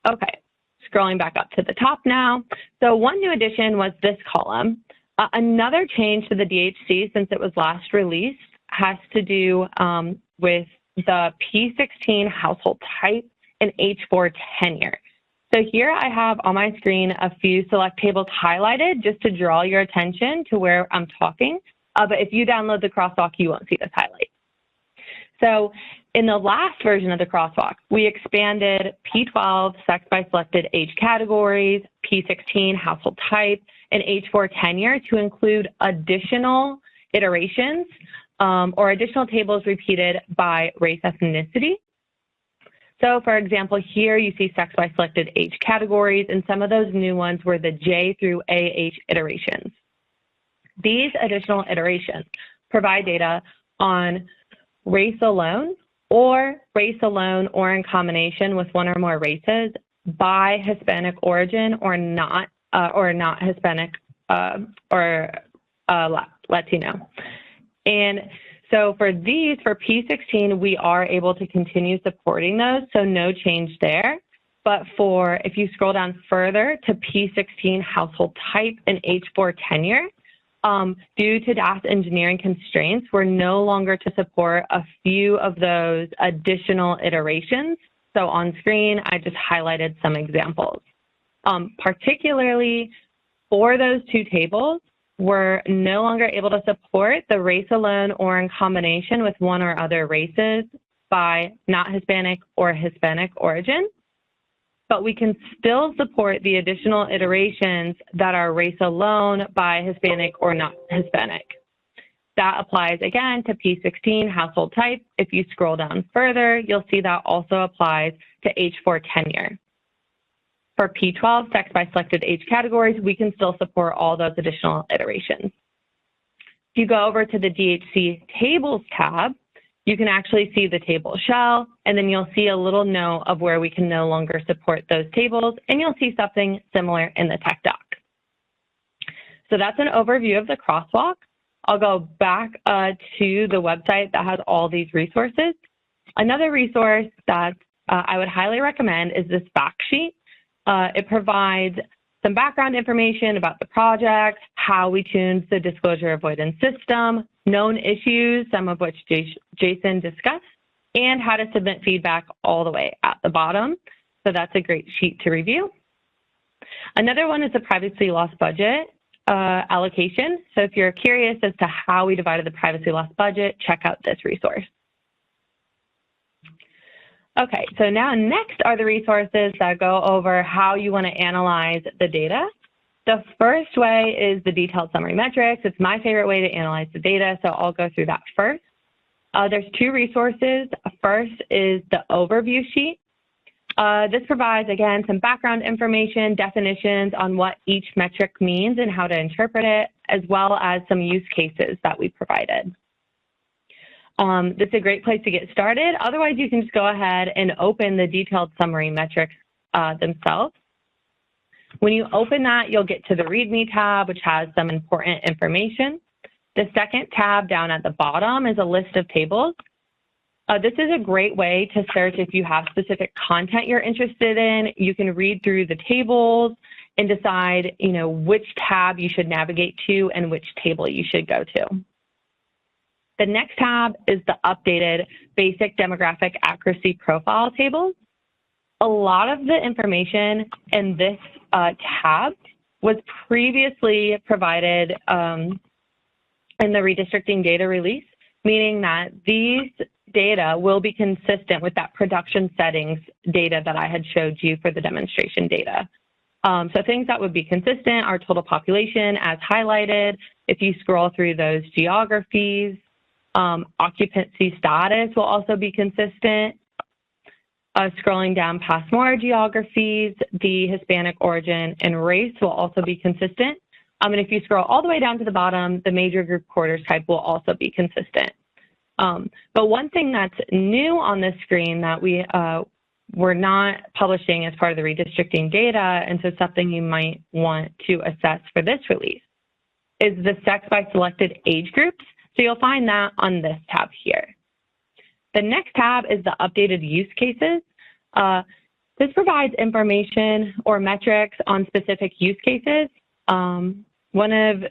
Okay, scrolling back up to the top now. So one new addition was this column. Another change to the DHC since it was last released has to do with the P16 household type and H4 tenure. So here I have on my screen a few select tables highlighted just to draw your attention to where I'm talking. But if you download the crosswalk, you won't see this highlight. So in the last version of the crosswalk, we expanded P12, sex by selected age categories, P16, household type, and H4 tenure to include additional iterations or additional tables repeated by race ethnicity. So for example, here you see sex by selected age categories, and some of those new ones were the J through AH iterations. These additional iterations provide data on race alone or in combination with one or more races by Hispanic origin or not Hispanic or Latino. And so for these, for P16, we are able to continue supporting those, so no change there. But if you scroll down further to P16 household type and H4 tenure, due to data engineering constraints, we're no longer to support a few of those additional iterations. So on screen, I just highlighted some examples. Particularly for those two tables, we're no longer able to support the race alone or in combination with one or other races by not Hispanic or Hispanic origin, but we can still support the additional iterations that are race alone by Hispanic or not Hispanic. That applies again to P16 household type. If you scroll down further, you'll see that also applies to H4 tenure. For P12, sex by selected age categories, we can still support all those additional iterations. If you go over to the DHC Tables tab, you can actually see the table shell, and then you'll see a little note of where we can no longer support those tables, and you'll see something similar in the tech doc. So that's an overview of the crosswalk. I'll go back to the website that has all these resources. Another resource that I would highly recommend is this fact sheet. It provides some background information about the project, how we tuned the disclosure avoidance system, known issues, some of which Jason discussed, and how to submit feedback all the way at the bottom. So that's a great sheet to review. Another one is the privacy loss budget allocation. So if you're curious as to how we divided the privacy loss budget, check out this resource. Okay, so now next are the resources that go over how you want to analyze the data. The first way is the detailed summary metrics. It's my favorite way to analyze the data, so I'll go through that first. There's two resources. First is the overview sheet. This provides, again, some background information, definitions on what each metric means and how to interpret it, as well as some use cases that we provided. This is a great place to get started. Otherwise, you can just go ahead and open the detailed summary metrics themselves. When you open that, you'll get to the README tab, which has some important information. The second tab down at the bottom is a list of tables. This is a great way to search if you have specific content you're interested in. You can read through the tables and decide, which tab you should navigate to and which table you should go to. The next tab is the updated basic demographic accuracy profile tables. A lot of the information in this tab was previously provided in the redistricting data release, meaning that these data will be consistent with that production settings data that I had showed you for the demonstration data. So things that would be consistent are total population as highlighted. If you scroll through those geographies, occupancy status will also be consistent. Scrolling down past more geographies, the Hispanic origin and race will also be consistent. And if you scroll all the way down to the bottom, the major group quarters type will also be consistent. But one thing that's new on this screen that we're not publishing as part of the redistricting data, and so something you might want to assess for this release, is the sex by selected age groups. So you'll find that on this tab here. The next tab is the updated use cases. This provides information or metrics on specific use cases. One of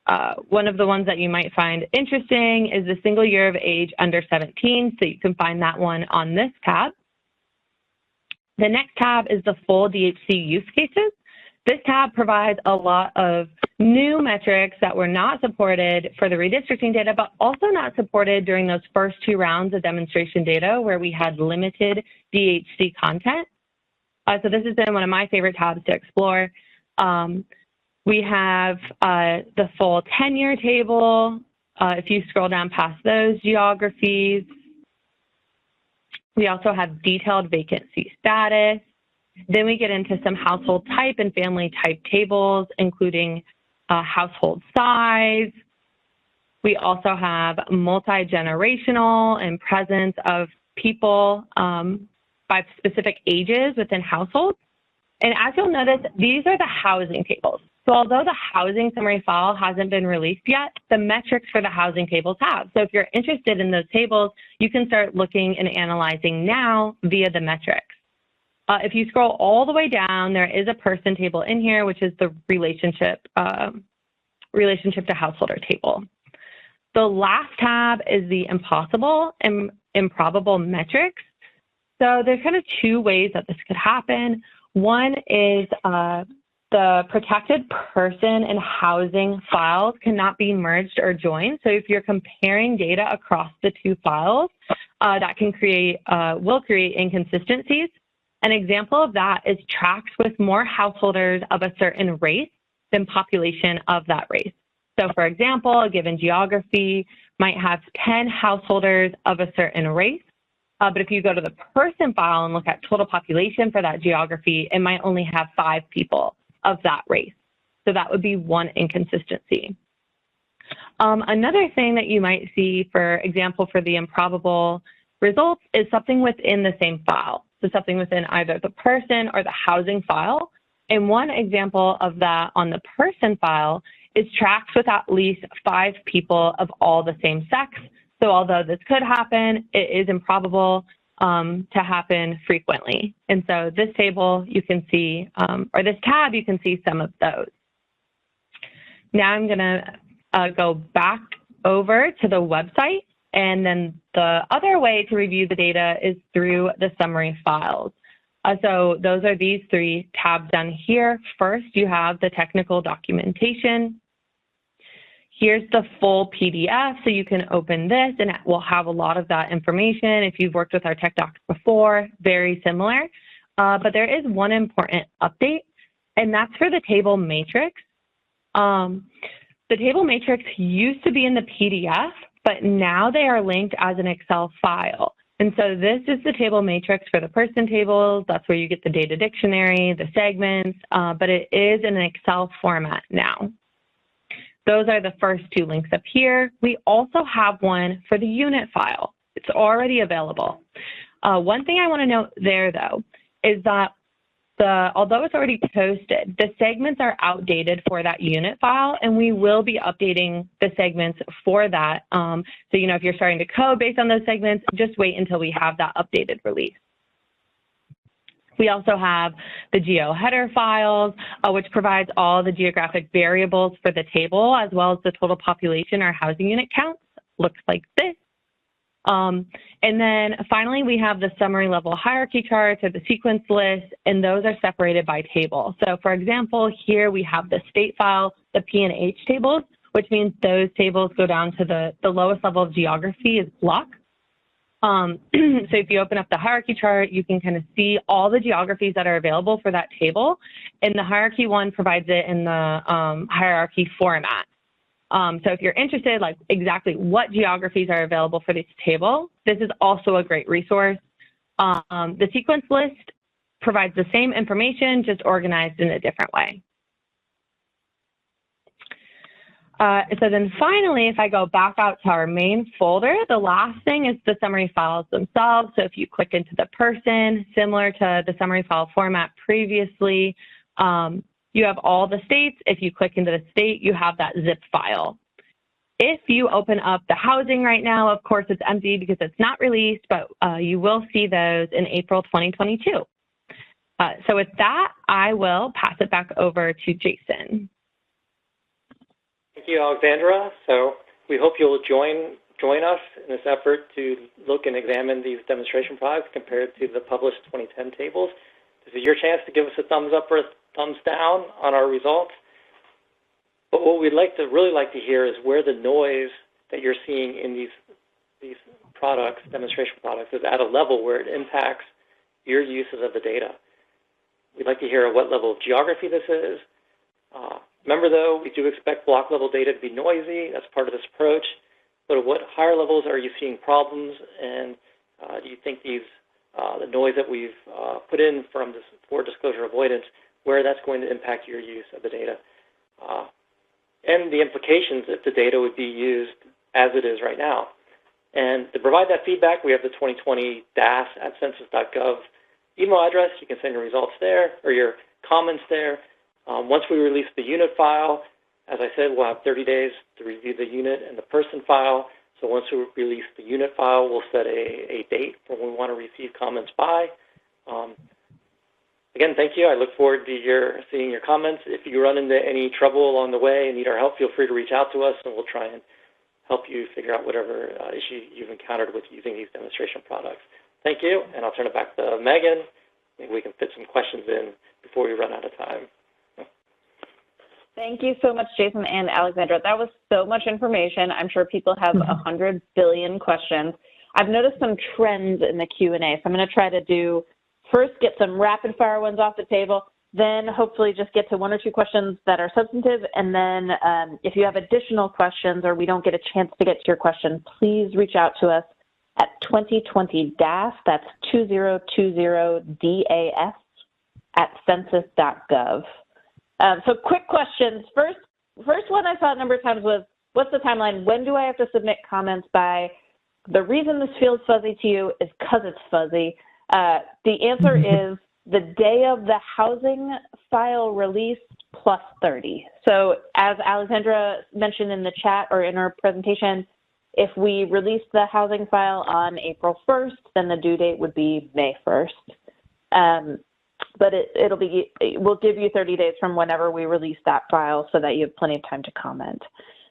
the ones that you might find interesting is the single year of age under 17, so you can find that one on this tab. The next tab is the full DHC use cases. This tab provides a lot of new metrics that were not supported for the redistricting data, but also not supported during those first 2 rounds of demonstration data where we had limited DHC content. So this has been one of my favorite tabs to explore. We have the full tenure table. If you scroll down past those geographies, we also have detailed vacancy status. Then we get into some household type and family type tables, including household size. We also have multi-generational and presence of people by specific ages within households. And as you'll notice, these are the housing tables. So although the housing summary file hasn't been released yet, the metrics for the housing tables have. So if you're interested in those tables, you can start looking and analyzing now via the metrics. If you scroll all the way down, there is a person table in here, which is the relationship to householder table. The last tab is the impossible and improbable metrics. So there's kind of 2 ways that this could happen. One is the protected person and housing files cannot be merged or joined. So if you're comparing data across the 2 files, that can will create inconsistencies. An example of that is tracts with more householders of a certain race than population of that race. So for example, a given geography might have 10 householders of a certain race, but if you go to the person file and look at total population for that geography, it might only have 5 people of that race. So that would be one inconsistency. Another thing that you might see, for example, for the improbable results is something within the same file. So something within either the person or the housing file. And one example of that on the person file is tracts with at least 5 people of all the same sex. So although this could happen, it is improbable to happen frequently. And so this table you can see, or this tab, you can see some of those. Now I'm gonna go back over to the website, and then the other way to review the data is through the summary files. So those are these 3 tabs down here. First, you have the technical documentation. Here's the full PDF, so you can open this and we'll have a lot of that information. If you've worked with our tech docs before, very similar. But there is one important update, and that's for the table matrix. The table matrix used to be in the PDF, but now they are linked as an Excel file. And so this is the table matrix for the person tables. That's where you get the data dictionary, the segments, but it is in an Excel format now. Those are the first 2 links up here. We also have one for the unit file. It's already available. One thing I want to note there, though, is that although it's already posted, the segments are outdated for that unit file, and we will be updating the segments for that. So, if you're starting to code based on those segments, just wait until we have that updated release. We also have the geo header files, which provides all the geographic variables for the table, as well as the total population or housing unit counts. Looks like this. And then finally, we have the summary level hierarchy charts or the sequence list, and those are separated by table. So for example, here we have the state file, the P and H tables, which means those tables go down to the lowest level of geography is block. So if you open up the hierarchy chart, you can kind of see all the geographies that are available for that table. And the hierarchy one provides it in the hierarchy format. So if you're interested, like exactly what geographies are available for this table, this is also a great resource. The sequence list provides the same information, just organized in a different way. So then finally, if I go back out to our main folder, the last thing is the summary files themselves. So if you click into the person, similar to the summary file format previously, you have all the states. If you click into the state, you have that zip file. If you open up the housing right now, of course, it's empty because it's not released, but you will see those in April 2022. So with that, I will pass it back over to Jason. Thank you, Alexandra. So we hope you'll join join us in this effort to look and examine these demonstration products compared to the published 2010 tables. This is your chance to give us a thumbs up or a thumbs down on our results. But what we'd really like to hear is where the noise that you're seeing in these products, demonstration products, is at a level where it impacts your uses of the data. We'd like to hear at what level of geography this is. Remember, though, we do expect block level data to be noisy. That's part of this approach. But at what higher levels are you seeing problems? And do you think the noise that we've put in from this for disclosure avoidance, where that's going to impact your use of the data? And the implications if the data would be used as it is right now. And to provide that feedback, we have the 2020 DAS@census.gov email address. You can send your results there or your comments there. Once we release the unit file, as I said, we'll have 30 days to review the unit and the person file. So once we release the unit file, we'll set a date for when we want to receive comments by. Again, thank you. I look forward to seeing your comments. If you run into any trouble along the way and need our help, feel free to reach out to us, and we'll try and help you figure out whatever issue you've encountered with using these demonstration products. Thank you, and I'll turn it back to Megan. Maybe we can fit some questions in before we run out of time. Thank you so much, Jason and Alexandra. That was so much information. I'm sure people have 100 billion questions. I've noticed some trends in the Q&A, so I'm going to try to first get some rapid fire ones off the table, then hopefully just get to one or two questions that are substantive, and then if you have additional questions or we don't get a chance to get to your question, please reach out to us at 2020 DAS, that's 2020 DAS @census.gov. So quick questions. First one I saw a number of times was, what's the timeline? When do I have to submit comments by? The reason this feels fuzzy to you is because it's fuzzy. The answer is the day of the housing file release plus 30. So as Alexandra mentioned in the chat or in her presentation, if we release the housing file on April 1st, then the due date would be May 1st. But we'll give you 30 days from whenever we release that file so that you have plenty of time to comment.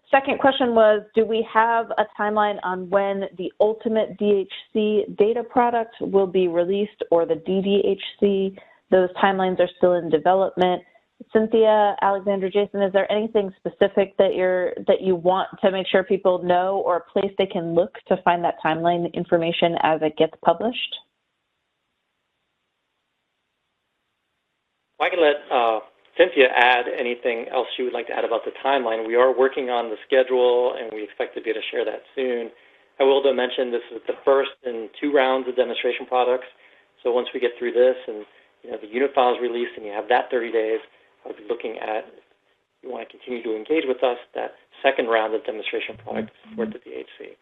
Second question was, do we have a timeline on when the ultimate DHC data product will be released, or the DDHC? Those timelines are still in development. Cynthia, Alexandra, Jason, is there anything specific that you want to make sure people know, or a place they can look to find that timeline information as it gets published? I can let Cynthia add anything else she would like to add about the timeline. We are working on the schedule, and we expect to be able to share that soon. I will though mention this is the first in 2 rounds of demonstration products. So once we get through this and the unit file is released and you have that 30 days, I'll be looking at, if you want to continue to engage with us, that second round of demonstration product to support the DHC.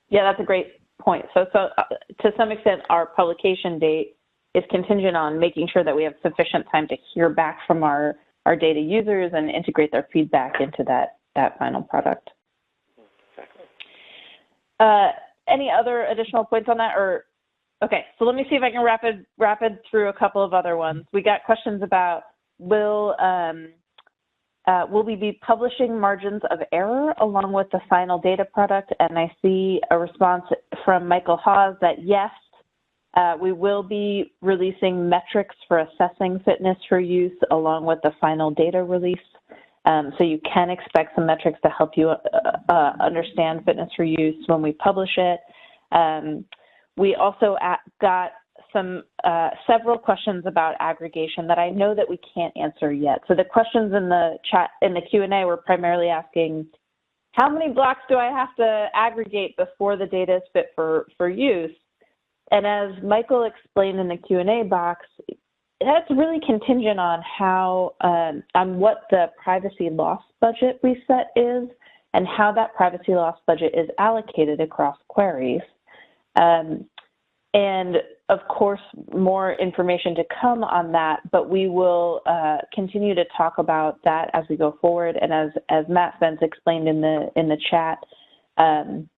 Yeah, that's a great point. So to some extent, our publication date is contingent on making sure that we have sufficient time to hear back from our data users and integrate their feedback into that final product. Exactly. Any other additional points on that? Okay, so let me see if I can rapid through a couple of other ones. We got questions about will we be publishing margins of error along with the final data product? And I see a response from Michael Hawes that yes, we will be releasing metrics for assessing fitness for use along with the final data release. So you can expect some metrics to help you understand fitness for use when we publish it. We also got several questions about aggregation that I know that we can't answer yet. So the questions in the chat, in the Q&A, were primarily asking, how many blocks do I have to aggregate before the data is fit for use? And as Michael explained in the Q&A box, that's really contingent on on what the privacy loss budget we set is and how that privacy loss budget is allocated across queries. And of course, more information to come on that, but we will continue to talk about that as we go forward. And as Matt Spence explained in the chat, in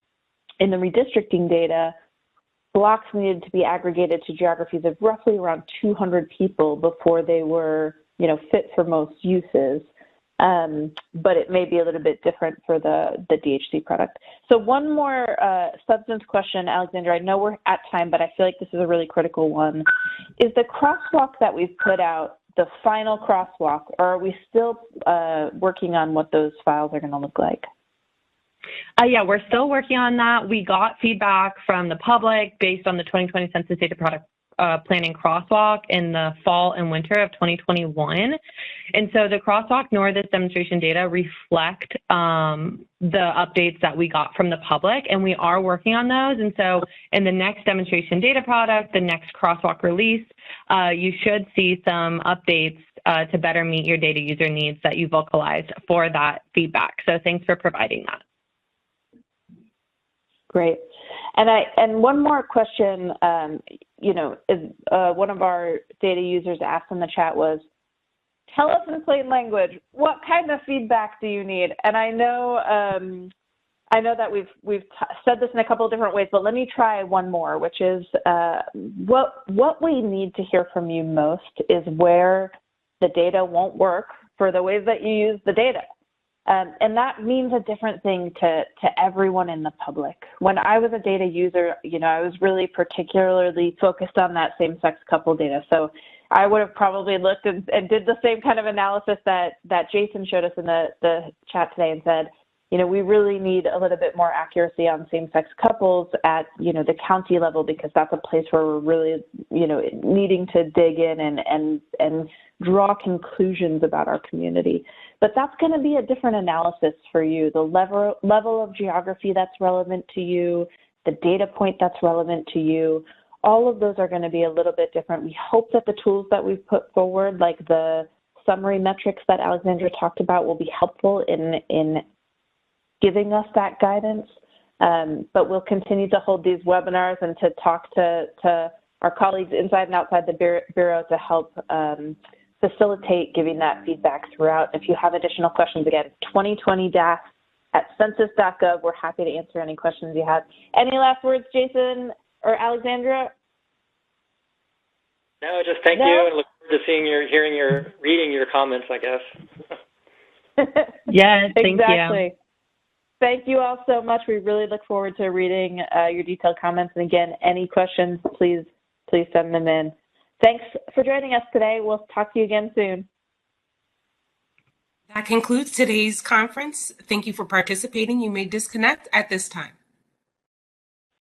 the redistricting data, blocks needed to be aggregated to geographies of roughly around 200 people before they were, fit for most uses. but it may be a little bit different for the DHC product. So one more substance question, Alexandra. I know we're at time, but I feel like this is a really critical one. Is the crosswalk that we've put out the final crosswalk, or are we still working on what those files are going to look like? Yeah, we're still working on that. We got feedback from the public based on the 2020 Census Data Product Planning Crosswalk in the fall and winter of 2021. And so the crosswalk nor this demonstration data reflect the updates that we got from the public, and we are working on those. And so in the next demonstration data product, the next crosswalk release, you should see some updates to better meet your data user needs that you vocalized for that feedback. So thanks for providing that. Great. And one more question, one of our data users asked in the chat was, tell us in plain language, what kind of feedback do you need? And I know that we've said this in a couple of different ways, but let me try one more, which is what we need to hear from you most is where the data won't work for the ways that you use the data. And that means a different thing to everyone in the public. When I was a data user, I was really particularly focused on that same-sex couple data. So I would have probably looked and did the same kind of analysis that Jason showed us in the chat today and said, we really need a little bit more accuracy on same-sex couples at, the county level, because that's a place where we're really, needing to dig in and draw conclusions about our community. But that's going to be a different analysis for you. The level of geography that's relevant to you, the data point that's relevant to you, all of those are going to be a little bit different. We hope that the tools that we've put forward, like the summary metrics that Alexandra talked about, will be helpful in giving us that guidance. But we'll continue to hold these webinars and to talk to our colleagues inside and outside the Bureau to help facilitate giving that feedback throughout. If you have additional questions, again, 2020-DAF@census.gov. We're happy to answer any questions you have. Any last words, Jason or Alexandra? No, just thank you, and look forward to reading your comments, I guess. Yeah, thank exactly. you. Thank you all so much. We really look forward to reading your detailed comments. And again, any questions, please send them in. Thanks for joining us today. We'll talk to you again soon. That concludes today's conference. Thank you for participating. You may disconnect at this time.